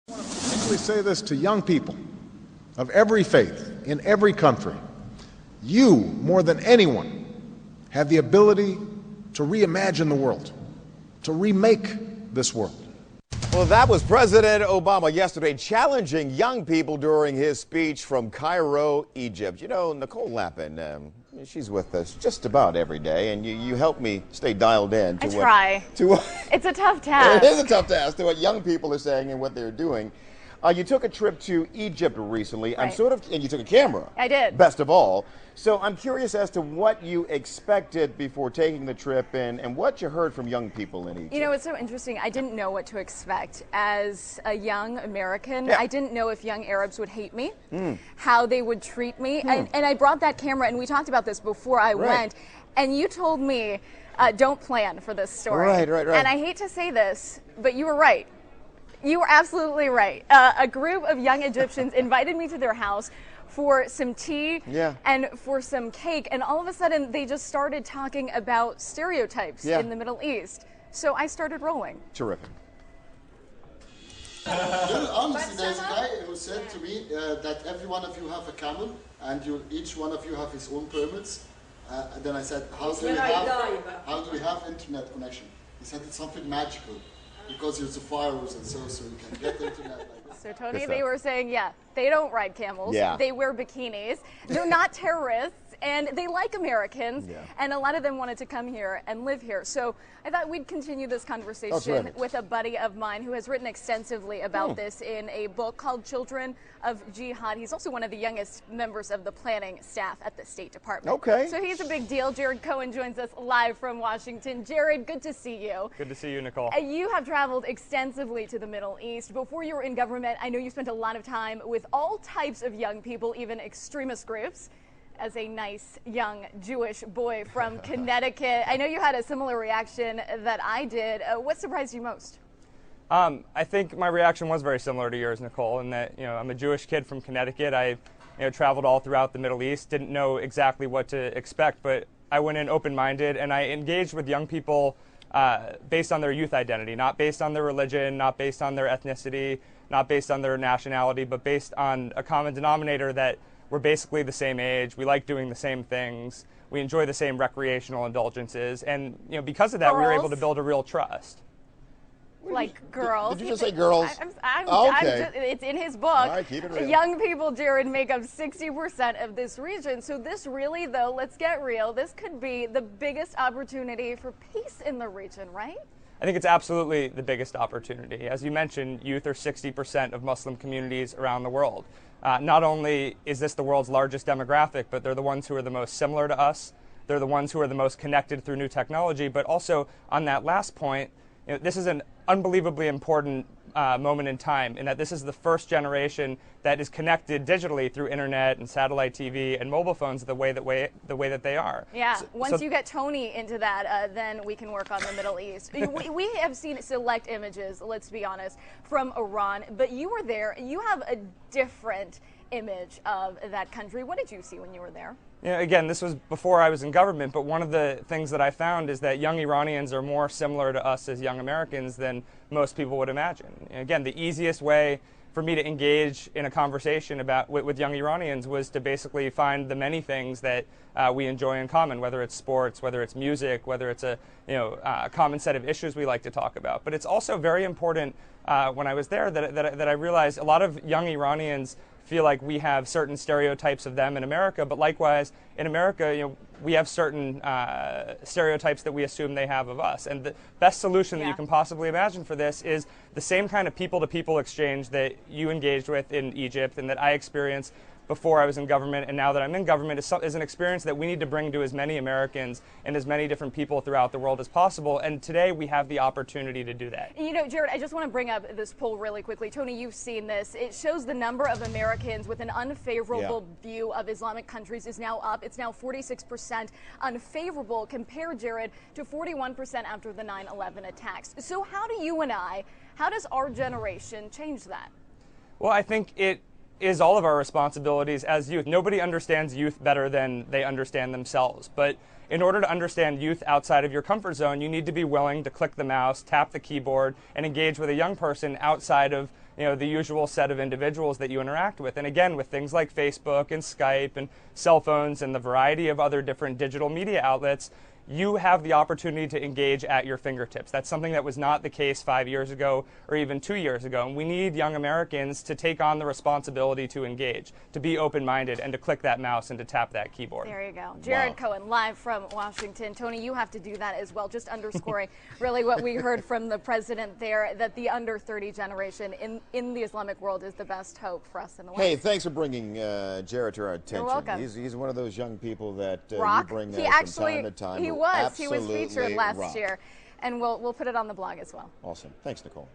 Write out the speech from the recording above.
I want to particularly say this to young people of every faith in every country. You, more than anyone, have the ability to reimagine the world, to remake this world. Well, that was President Obama yesterday challenging young people during his speech from Cairo, Egypt. You know, Nicole Lapin, she's with us just about every day, and you help me stay dialed in. I try. It's a tough task. It is a tough task to what young people are saying and what they're doing. You took a trip to Egypt recently. Right. And you took a camera. I did. Best of all. So I'm curious as to what you expected before taking the trip and what you heard from young people in Egypt. You know, it's so interesting. I didn't know what to expect. As a young American, Yeah. I didn't know if young Arabs would hate me, how they would treat me. And I brought that camera, and we talked about this before I went, and you told me, don't plan for this story. Right. And I hate to say this, but you were right. You were absolutely right. A group of young Egyptians invited me to their house for some tea and for some cake, and all of a sudden they just started talking about stereotypes in the Middle East. So I started rolling. Terrific. Honestly, there's a guy who said to me that every one of you have a camel, and each one of you have his own permits. And then I said, how do we have internet connection? He said it's something magical. Because it's a virus and so you can get the internet like this. So Tony, they were saying, they don't ride camels. Yeah. They wear bikinis. They're not terrorists, and they like Americans. Yeah. And a lot of them wanted to come here and live here. So I thought we'd continue this conversation with a buddy of mine who has written extensively about this in a book called Children of Jihad. He's also one of the youngest members of the planning staff at the State Department. Okay. So he's a big deal. Dvid Cohen joins us live from Washington. Dvid, good to see you. Good to see you, Nicole. You have traveled extensively to the Middle East. Before you were in government, I know you spent a lot of time with all types of young people, even extremist groups. As a nice young Jewish boy from Connecticut, I know you had a similar reaction that I did. What surprised you most? I think my reaction was very similar to yours, Nicole, in that I'm a Jewish kid from Connecticut. I traveled all throughout the Middle East, didn't know exactly what to expect, but I went in open-minded and I engaged with young people based on their youth identity, not based on their religion, not based on their ethnicity, not based on their nationality, but based on a common denominator that we're basically the same age, we like doing the same things, we enjoy the same recreational indulgences, and because of that, we were able to build a real trust. Like girls. Did you just say girls? It's in his book. All right, keep it real. Young people, Dvid, make up 60% of this region. So this really, though, let's get real, this could be the biggest opportunity for peace in the region, right? I think it's absolutely the biggest opportunity. As you mentioned, youth are 60% of Muslim communities around the world. Not only is this the world's largest demographic, but they're the ones who are the most similar to us. They're the ones who are the most connected through new technology. But also, on that last point, this is an unbelievably important moment in time, in that this is the first generation that is connected digitally through internet and satellite TV and mobile phones the way that they are. Yeah, once you get Tony into that, then we can work on the Middle East. We have seen select images, let's be honest, from Iran, but you were there. You have a different image of that country. What did you see when you were there? Again, this was before I was in government, but one of the things that I found is that young Iranians are more similar to us as young Americans than most people would imagine. Again, the easiest way for me to engage in a conversation with young Iranians was to basically find the many things that we enjoy in common, whether it's sports, whether it's music, whether it's a common set of issues we like to talk about. But it's also very important when I was there that I realized a lot of young Iranians feel like we have certain stereotypes of them in America, but likewise in America, we have certain stereotypes that we assume they have of us. And the best solution that you can possibly imagine for this is the same kind of people-to-people exchange that you engaged with in Egypt and that I experienced before I was in government, and now that I'm in government, is an experience that we need to bring to as many Americans and as many different people throughout the world as possible. And today we have the opportunity to do that. Dvid, I just want to bring up this poll really quickly. Tony, you've seen this. It shows the number of Americans with an unfavorable view of Islamic countries is now up. It's now 46% unfavorable compared, Dvid, to 41% after the 9/11 attacks. So how does our generation change that? Well, I think it is all of our responsibilities as youth. Nobody understands youth better than they understand themselves. But in order to understand youth outside of your comfort zone, you need to be willing to click the mouse, tap the keyboard, and engage with a young person outside of the usual set of individuals that you interact with. And again, with things like Facebook and Skype and cell phones and the variety of other different digital media outlets, you have the opportunity to engage at your fingertips. That's something that was not the case 5 years ago or even 2 years ago. And we need young Americans to take on the responsibility to engage, to be open-minded, and to click that mouse and to tap that keyboard. There you go. Jared Cohen, live from Washington. Tony, you have to do that as well, just underscoring really what we heard from the president there, that the under 30 generation in the Islamic world is the best hope for us in the West. Hey, thanks for bringing Jared to our attention. You're welcome. He's one of those young people that you bring He from actually, time to time. he was featured last year, and we'll put it on the blog as well. Awesome. Thanks, Nicole.